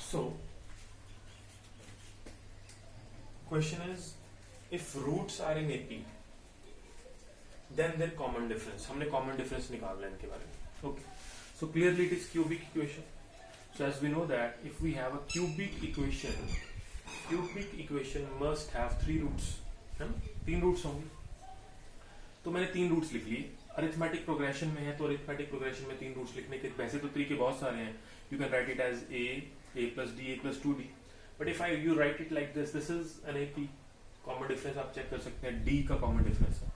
So question is, if roots are in AP, then their common difference. हमने common difference निकालना है इनके बारे में. Okay. So clearly it is cubic equation. So as we know that if we have a cubic equation must have 3 roots. है ना? 3 roots होंगे. तो मैंने 3 roots लिख लिए. अरिथमेटिक प्रोग्रेशन में है तो अरिथमेटिक प्रोग्रेशन में 3 रूट्स लिखने के वैसे तो 3 के बहुत सारे हैं. You can write it as a plus d, a plus 2d. But if you write it like this is an AP. Common difference आप चेक कर सकते हैं, d का कॉमन डिफरेंस है.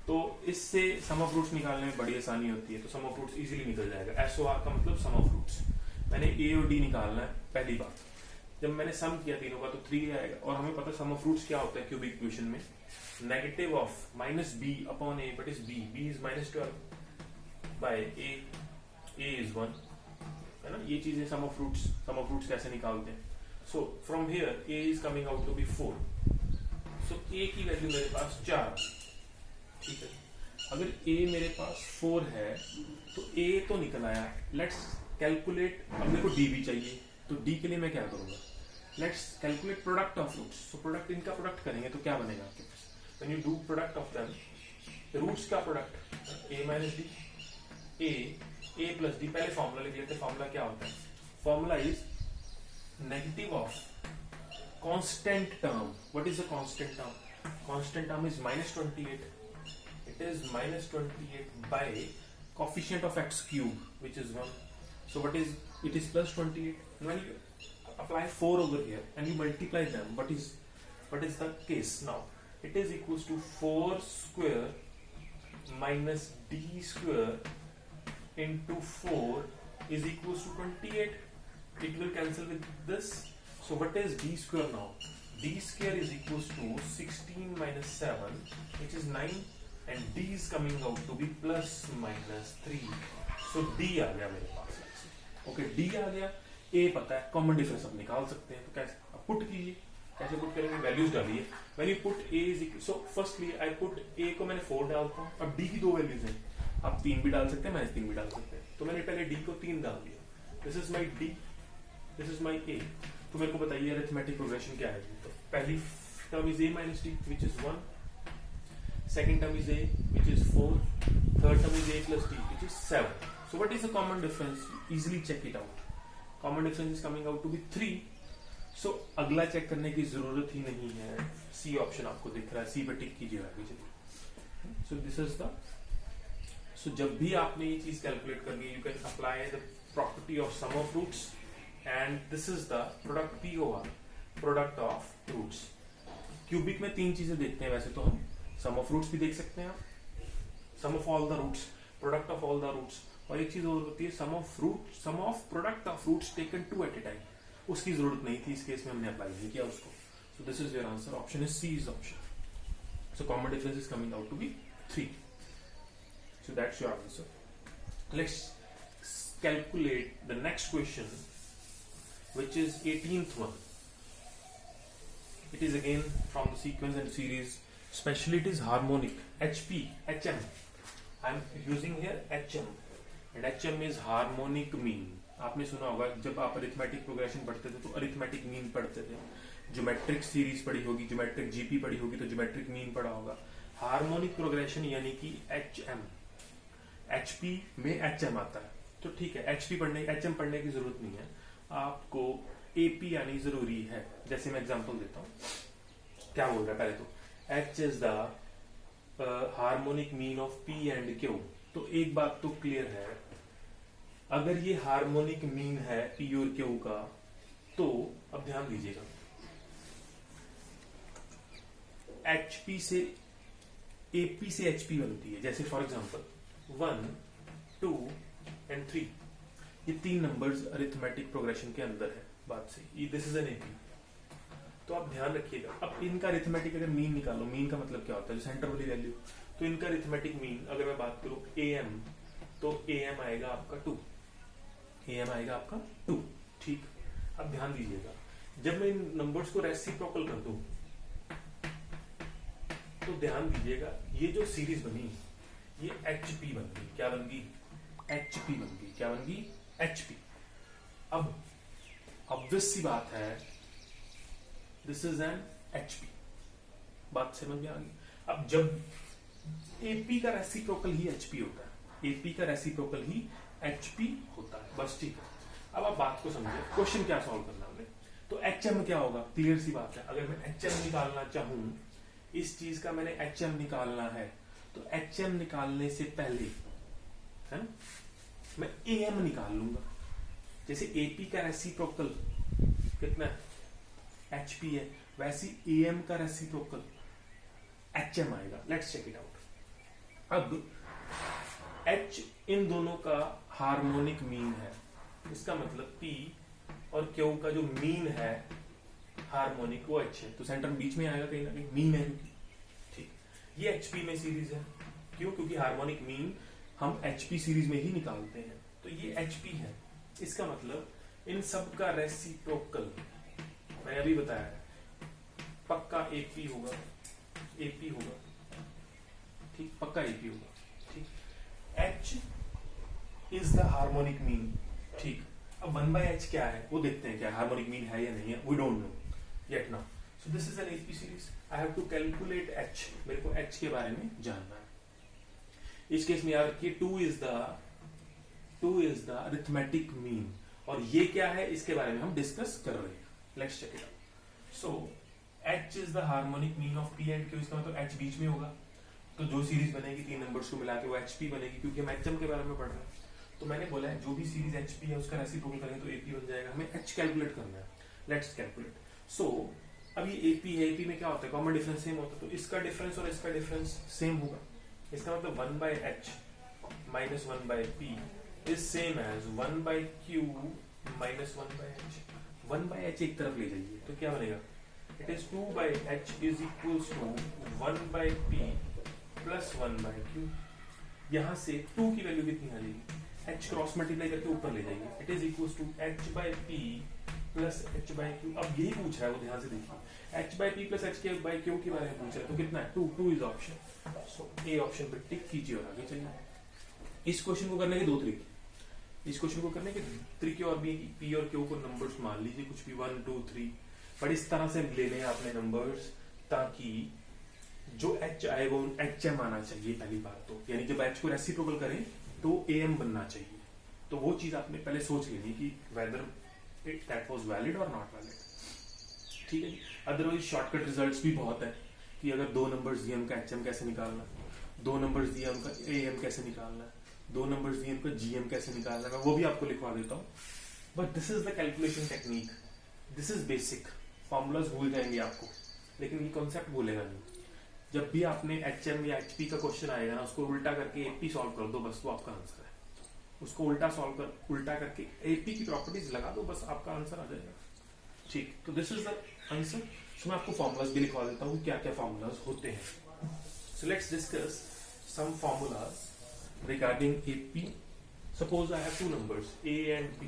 तो इससे सम ऑफ रूट्स निकालने में बड़ी आसानी होती है. तो सम ऑफ रूट्स इजीली निकल जाएगा. SOR का मतलब सम ऑफ रूट्स. मैंने a और d निकालना है. पहली बात, जब मैंने सम किया तीनों का तो 3 आएगा. और हमें पता सम ऑफ रूट्स क्या होता है क्यूबिक इक्वेशन में. Negative of minus b upon a, but is b is minus 12 by a is 1, है ना. ये चीजें सम ऑफ रूट्स कैसे निकालते हैं. So from here a is coming out to be 4. So a की वैल्यू मेरे पास 4. ठीक है. अगर a मेरे पास 4 है तो a तो निकल आया. Let's calculate. अब मेरे को d भी चाहिए तो d के लिए मैं क्या करूंगा. Let's calculate product of roots. तो प्रोडक्ट, इनका प्रोडक्ट करेंगे तो क्या बनेगा आपके पास. When you do product of them, roots का product a minus d, a plus d. पहले फॉर्मूला लिख लेते हैं. फॉर्मूला क्या होता है. Formula is negative of constant term. What is the constant term. Constant term is -28. It is -28 by coefficient of x cube which is 1. so what is it is +28. when you apply 4 over here and you multiply them, what is the case now. It is equals to 4 square minus d square into 4 is equals to 28. It will cancel with this. So what is d square now. D square is equals to 16 minus 7 which is 9 and d is coming out to be plus minus 3. So d आ गया मेरे पास. Okay, d आ गया. a पता है, common difference अब निकाल सकते हैं. तो कैसे अब पुट कीजिए. कैसे पुट करेंगे. वैल्यूज डालिए. When you put a is equal, so firstly I put a को मैंने 4 डालता हूँ. अब d की 2 वैल्यूज हैं. आप 3 भी डाल सकते हैं, -3 भी डाल सकते हैं. तो मैंने पहले d को 3 डाल दिया. This is my d, this is my a. तो मेरे को बताइए अरिथमेटिक प्रोग्रेशन क्या है. तो पहली term is a minus d which is 1. Second term is a which is 4. Third term is a plus d which is 7. So what is the common difference? Easily check it out. Common difference is coming out to be 3. सो अगला check करने की जरूरत ही नहीं है. C option आपको दिख रहा है, सी पे टिक कीजिएगा. So this is the. So जब भी आपने ये चीज कैलकुलेट करनी है, you can apply the property of sum of roots and this is the product POR, product of roots. Cubic में 3 चीजें देखते हैं वैसे तो हम. सम ऑफ रूट्स भी देख सकते हैं आप, sum of all the roots, product of all the roots, और एक चीज और होती है sum of product of roots taken 2 at a time. उसकी जरूरत नहीं थी, इस केस में हमने अप्लाई नहीं किया उसको. So this is your answer. Option is C is option. So common difference is coming out to be 3. So that's your answer. Let's calculate the next question which is 18th one. It is again from the sequence and series. Especially it is harmonic. HM. I am using here HM and HM is harmonic mean. आपने सुना होगा जब आप arithmetic progression पढ़ते थे तो arithmetic mean पढ़ते थे. ज्योमेट्रिक सीरीज पढ़ी होगी, ज्योमेट्रिक जीपी पढ़ी होगी तो ज्योमेट्रिक मीन पढ़ा होगा. हार्मोनिक प्रोग्रेशन यानी कि HM. HP में HM आता है तो ठीक है. HM पढ़ने की जरूरत नहीं है. आपको AP आनी जरूरी है. जैसे मैं एग्जांपल देता हूँ. क्या बोल रहा है पहले तो H is the harmonic mean of P and Q. तो एक बात तो क्लियर है, अगर ये हार्मोनिक मीन है P और Q का, तो अब ध्यान दीजिएगा HP से AP से HP बनती है. जैसे फॉर एग्जांपल 1, 2 एंड 3. ये 3 नंबर्स अरिथमेटिक प्रोग्रेशन के अंदर है. बात से दिस इज एन AP. तो आप ध्यान रखिएगा. अब इनका अरिथमेटिक अगर मीन निकालो, मीन का मतलब क्या होता है, जो सेंटर वाली वैल्यू. तो इनका अरिथमेटिक मीन अगर मैं बात करूं AM, तो AM आएगा आपका 2. AM आएगा आपका 2. ठीक. अब ध्यान दीजिएगा, जब मैं इन नंबर्स को रेसिप्रोकल कर दूं तो ध्यान दीजिएगा ये जो सीरीज बनी ये HP बन गई. क्या बन गई? HP बन गई. क्या बन गई? HP. अब ऑब्वियस सी बात है दिस इज एन एचपी। बात समझ में आ गई? अब जब एपी का रेसिप्रोकल ही एचपी होता है, एपी का रेसिप्रोकल ही एचपी होता है, बस ठीक है। अब आप बात को समझिए, क्वेश्चन क्या सॉल्व करना हमने, तो एचएम क्या होगा, क्लियर सी बात है। अगर मैं एचएम निकालना चाहूं, इस चीज का मैंने एचएम निकालना है, तो एचएम निकालने से पहले है ना मैं एएम निकाल लूंगा। जैसे एपी का रेसिप्रोकल कितना है, एचपी है, वैसे एएम का रेसिप्रोकल एचएम आएगा। Let's check it out. अब एच इन दोनों का हार्मोनिक मीन है, इसका मतलब पी और क्यू का जो मीन है हार्मोनिक वो एच है, तो सेंटर बीच में आएगा कहीं ना कहीं, मीन है क्योंकि, ठीक। ये एचपी में सीरीज है, क्यों? क्योंकि हार्मोनिक मीन हम एचपी सीरीज में ही निकालते हैं, तो ये एचपी है। इसका मतलब इन सब का रेसिप्रोकल मैंने अभी बताया है, पक्का एपी होगा, एपी होगा, ठीक, पक्का एपी होगा, ठीक। H is the harmonic mean, ठीक। अब 1/h क्या है वो देखते हैं, क्या हार्मोनिक मीन है या नहीं है, we don't know yet now. So this is an AP series, I have to calculate H, मेरे को एच के बारे में जानना है। इस केस में याद रखिए 2 इज द अरिथमेटिक मीन, और ये क्या है इसके बारे में हम डिस्कस कर रहे हैं। Let's check it out. So h is the harmonic mean of p and q, इसका मतलब h बीच में होगा, तो जो सीरीज बनेगी तीन नंबर्स को मिला के वो hp बनेगी, क्योंकि हम एचएम के बारे में पढ़ रहे हैं। तो मैंने बोला है जो भी सीरीज hp है उसका रेसिप्रोकल करेंगे तो ap बन जाएगा, हमें h कैलकुलेट करना है। Let's calculate. सो अब ये ap है, ap में क्या होता है, कॉमन डिफरेंस सेम होता है, तो इसका डिफरेंस और इसका डिफरेंस सेम होगा। इसका मतलब 1/h minus 1/p is same as 1/q minus 1/h। 1/h एक तरफ ले जाइए तो क्या बनेगा, it is 2/h is equals to 1/p plus 1/q। यहां से 2 की वैल्यू कितनी आ जाएगी, h क्रॉस मल्टीप्लाई करके ऊपर ले जाएंगे, it is equals to h/p plus h/q। अब यही पूछा है वो, ध्यान से देखिए, h/p प्लस h/q के बारे में पूछा है, तो कितना है 2 is option. So A option पर टिक कीजिए और आगे चलिए। इस क्वेश्चन को करने के दो तरीके, इस क्वेश्चन को करने के तरीके और भी, पी और क्यू को नंबर्स मान लीजिए कुछ भी 1 2 3, पर इस तरह से लेने हैं आपने नंबर्स ताकि जो एच आएगा वो एचएम आना चाहिए पहली बात तो, यानी जब एच को रेसिप्रोकल करें तो एएम बनना चाहिए। तो वो चीज आपने पहले सोच लेनी कि whether it that was valid और नॉट वैलिड, ठीक है। अदरवाइज शॉर्टकट रिजल्ट्स भी बहुत है कि अगर 2 नंबर्स दिए हमका एचएम कैसे निकालना, 2 नंबर्स दिए हमका एएम कैसे निकालना, 2 नंबर्स दिए हमका जीएम कैसे निकालना, मैं वो भी आपको लिखवा देता हूँ। But this is the calculation technique, this is basic. Formulas भूल जाएंगे आपको, लेकिन ये कॉन्सेप्ट भूलेगा नहीं। जब भी आपने एचएम या एचपी का क्वेश्चन आएगा ना, उसको उल्टा करके एपी सॉल्व कर दो, बस वो आपका आंसर है। उसको उल्टा करके एपी की प्रॉपर्टीज लगा दो, बस आपका आंसर आ जाएगा, ठीक। तो दिस इज द आंसर। तो मैं आपको फॉर्मूलाज भी लिखवा देता हूँ क्या क्या फॉर्मूलाज होते हैं। So let's discuss some formulas regarding AP. Suppose I have 2 numbers A and B,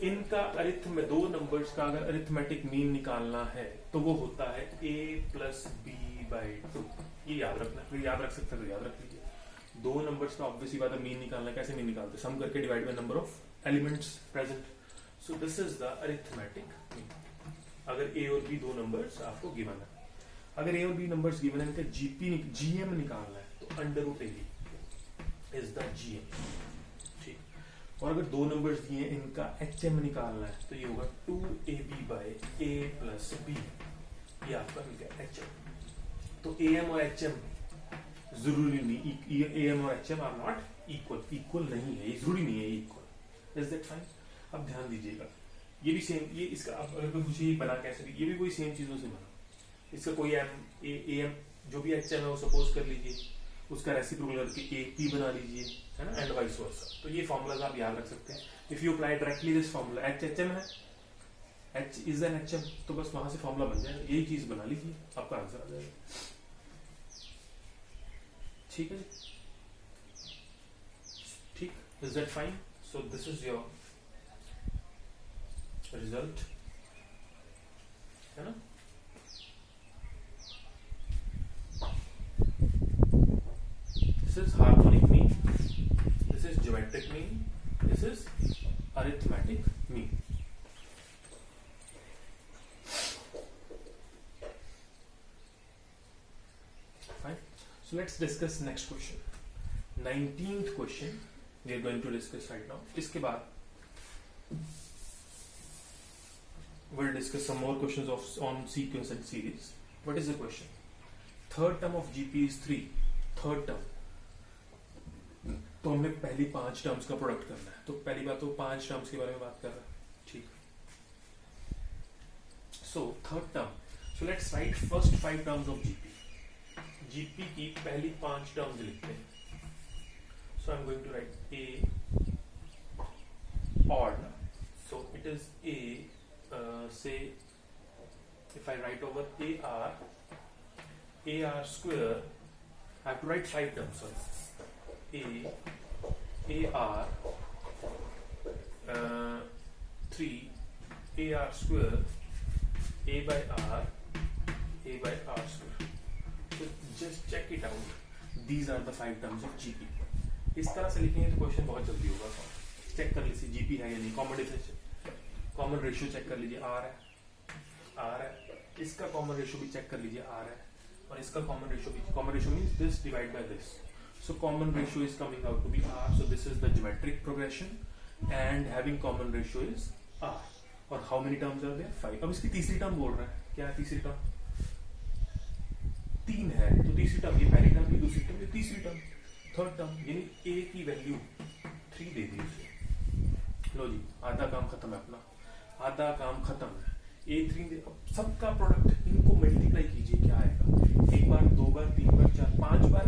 इनका में 2 नंबर्स का अगर अरिथमेटिक मीन निकालना है तो वो होता है a प्लस b/2। ये याद रखना, याद रख सकते तो याद रख लीजिए। 2 नंबर्स का ऑब्वियसली बात है मीन निकालना, कैसे मीन निकालते, सम करके divide by number of elements present. So this is the arithmetic mean. अगर a और b 2 नंबर्स आपको गिवन है, अगर a और b नंबर्स गिवन है, इनका जीएम निकालना है तो √a इज द जीएम, ठीक। और अगर 2 नंबर्स दिए इनका एचएम निकालना है तो ये होगा 2ab/a प्लस b, ये आपका मिल गया एचएम। तो एएम और एचएम जरूरी नहीं, एएम और एचएम आर नॉट इक्वल नहीं है, ये जरूरी नहीं है इक्वल। Is that fine? अब ध्यान दीजिएगा, ये भी सेम, ये इसका अगर कोई पूछे ये बना कैसे, ये भी कोई सेम चीजों से बना। इसका कोई एएम जो भी एचएम है वो सपोज कर लीजिए, उसका रेसिप्रोकल करके एपी बना लीजिए, है ना, एंड वाइस वर्सा। तो ये फॉर्मूलाज आप याद रख सकते हैं। If you apply directly this formula, H HM है, एच इज एन एचएम, तो बस वहां से फॉर्मूला बन जाएगा, यही चीज बना लीजिए, आपका आंसर आ जाएगा, ठीक है, ठीक। Is that fine? So this is your result, है ना। This is harmonic mean, this is geometric mean, this is arithmetic mean, So let's discuss next question. 19th question we are going to discuss right now. इसके बाद we'll discuss some more questions on sequence and series. What is the question? Third term of GP is 3. Third term. तो हमने पहली 5 terms का product करना है. तो पहली बात तो 5 टर्म्स के बारे में बात कर रहा है. ठीक. So third term. So let's write first 5 terms of GP. GP की पहली 5 टर्म्स लिखते हैं. So I'm going to write A odd. So it is A. Say if I write over AR square, I have to write 5 terms. Sorry. AR 3 AR square A by R square. So just check it out. These are the 5 terms of GP. इस तरह से लिखेंगे तो question बहुत जल्दी होगा. Check कर लीजिए GP है या नहीं. Common differential, common ratio check कर लीजिए. R है. इसका कॉमन रेशियो भी चेक कर लीजिए. R है. और इसका कॉमन रेशियो भी. Common ratio means this divide by this. So common ratio is coming out to be R. So this is the geometric progression and having common ratio is R. और how many terms are there? 5. अब इसकी तीसरी term बोल रहा है. क्या है तीसरी टर्म? 3 है. तो तीसरी टर्म ये पहली टर्म, ये दूसरी टर्म, ये तीसरी टर्म, थर्ड टर्म. यानी A की वैल्यू 3 दे दी उसे. लो जी, आधा काम खत्म है अपना. आधा काम खत्म है. A3 दे. अब सबका प्रोडक्ट इनको मल्टीप्लाई कीजिए. क्या आएगा? 1 बार, 2 बार, 3 बार, 4, 5 बार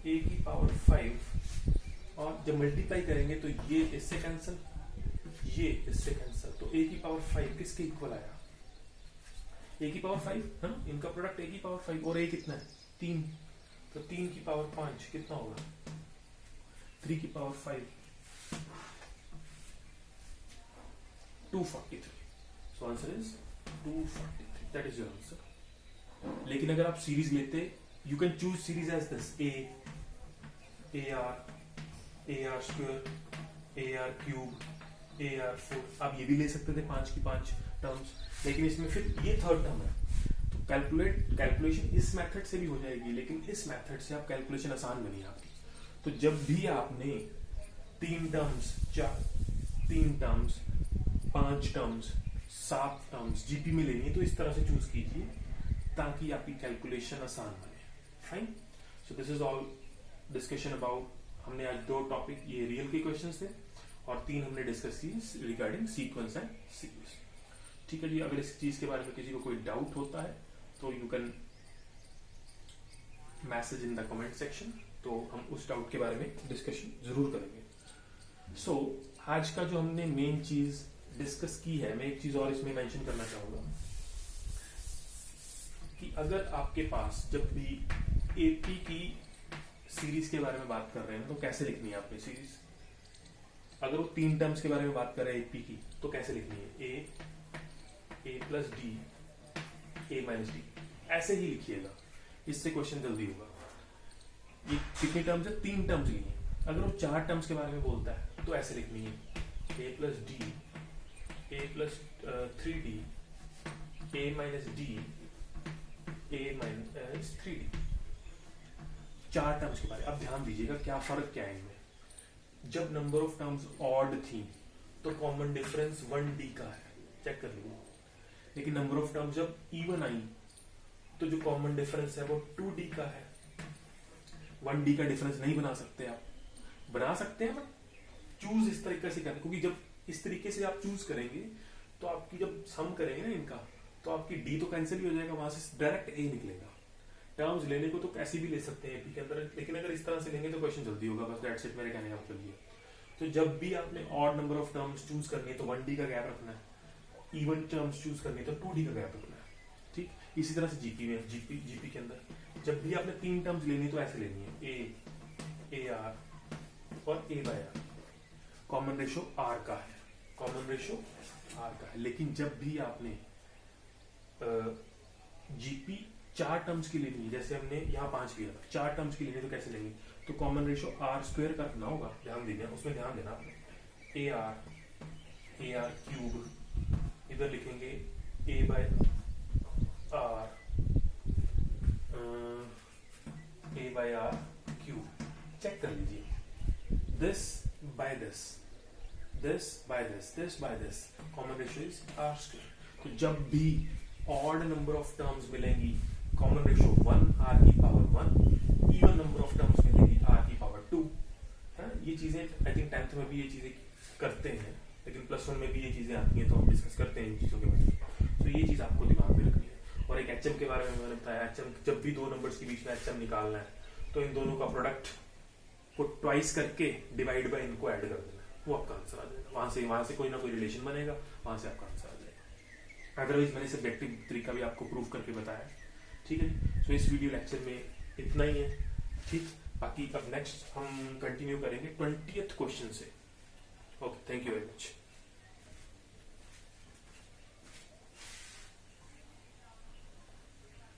A की पावर 5. और जब मल्टीप्लाई करेंगे तो ये इससे कैंसिल, ये इससे कैंसिल. तो A की पावर 5 किसके इक्वल आया? A की पावर 5 है ना. इनका प्रोडक्ट A की पावर 5 और A कितना है? 3. तो 3 की पावर 5 कितना होगा? 3 की power 5 243. So answer is 243. That is your answer. लेकिन अगर आप सीरीज लेते, you can choose series as this: AR square, AR cube, AR4. आप ये भी ले सकते थे 5 की 5 टर्म्स. लेकिन इसमें फिर ये थर्ड टर्म है. तो कैलकुलेशन इस मेथड से भी हो जाएगी, लेकिन इस मेथड से आप कैलकुलेशन आसान बनी आपकी. तो जब भी आपने 3 टर्म्स, 5 टर्म्स, 7 टर्म्स जीपी में लेनी है तो इस तरह से चूज कीजिए ताकि आपकी कैलकुलेशन आसान बने. Fine. So this is all discussion about. हमने आज 2 टॉपिक, ये रियल के क्वेश्चंस थे, और 3 हमने डिस्कस की रिगार्डिंग सीक्वेंस एंड सीरीज. ठीक है जी. अगर इस चीज के बारे में किसी को कोई डाउट होता है तो you can message in the comment section. तो हम उस डाउट के बारे में डिस्कशन जरूर करेंगे. सो आज का जो हमने मेन चीज डिस्कस की है, मैं एक चीज और इसमें मेंशन करना चाहूंगा कि अगर आपके पास जब भी एपी की सीरीज के बारे में बात कर रहे हैं तो कैसे लिखनी है आपने सीरीज. अगर वो 3 टर्म्स के बारे में बात कर रहे हैं एपी की तो कैसे लिखनी है? ए प्लस डी, ए माइनस डी, ऐसे ही लिखिएगा. इससे क्वेश्चन जल्दी होगा. ये कितनी टर्म्स है? 3 टर्म्स लिए. अगर वो 4 टर्म्स के बारे में बोलता है तो ऐसे लिखनी है: ए प्लस डी, ए प्लस 3d, ए माइनस डी, ए माइनस 3d. 4 टर्म्स के बारे में. अब ध्यान दीजिएगा क्या फर्क क्या है इनमें. जब नंबर ऑफ टर्म्स ऑड थी तो कॉमन डिफरेंस 1d का है. चेक कर लीजिए. लेकिन नंबर ऑफ टर्म्स जब इवन आई तो जो कॉमन डिफरेंस है वो 2d का है. 1d का डिफरेंस नहीं बना सकते आप. बना सकते हैं बट चूज इस तरीके से करें, क्योंकि जब इस तरीके से आप चूज करेंगे तो आपकी जब सम करेंगे ना इनका, तो आपकी डी तो कैंसिल ही हो जाएगा, वहां से डायरेक्ट ए निकलेगा. टर्म्स लेने को तो कैसे भी ले सकते हैं एपी के अंदर, लेकिन अगर इस तरह से लेंगे तो क्वेश्चन जल्दी होगा. बस दैट्स इट मेरे कहने का मतलब ये. तो जब भी आपने odd number of terms choose करनी है तो 1d का गैप रखना है. इवन टर्म्स चूज करनी है तो 2d का गैप रखना है. ठीक. इसी तरह से जीपी में, जीपी के अंदर जब भी आपने 3 टर्म्स लेनी है तो ऐसे लेनी है: ए आर और a by r. Common ratio r का है, कॉमन रेशियो आर का है. लेकिन जब भी आपने जीपी 4 टर्म्स की लेनी है, जैसे हमने यहाँ 5 लिया था, 4 टर्म्स की लेनी है तो कैसे लेंगे? तो कॉमन रेशियो आर स्क्वायर का रखना होगा. ध्यान दीजिए, उसमें ध्यान देना आपने. ए आर क्यूब, इधर लिखेंगे a by r, a by r cube. Check कर लीजिए, this by this, this by this, this by this, common ratio is r square. तो जब भी ऑड नंबर ऑफ टर्म्स मिलेंगी, कॉमन रेशियो 1 आर की power 1, even number of terms मिलेगी r की power 2। है ये चीजें आई थिंक 10th में भी ये चीजें करते हैं, लेकिन +1 में भी ये चीजें आती हैं, तो हम डिस्कस करते हैं इन चीजों के बारे में। तो ये चीज आपको दिमाग में रखनी है। और एक एचएम के बारे में मैंने बताया, एचएम जब भी दो नंबर्स के बीच में एचएम निकालना है तो इन दोनों का प्रोडक्ट को ट्वाइस करके डिवाइड बाय इनको ऐड कर देना, वो आपका आंसर आ जाएगा। वहां से कोई ना कोई रिलेशन बनेगा, वहां से आपका आंसर आ जाएगा। अदरवाइज मैंने सब्जेक्टिव तरीका भी आपको प्रूव करके बताया, ठीक है। सो इस वीडियो लेक्चर में इतना ही है, ठीक। बाकी अब नेक्स्ट हम कंटिन्यू करेंगे 20th क्वेश्चन से। Okay, thank you very much.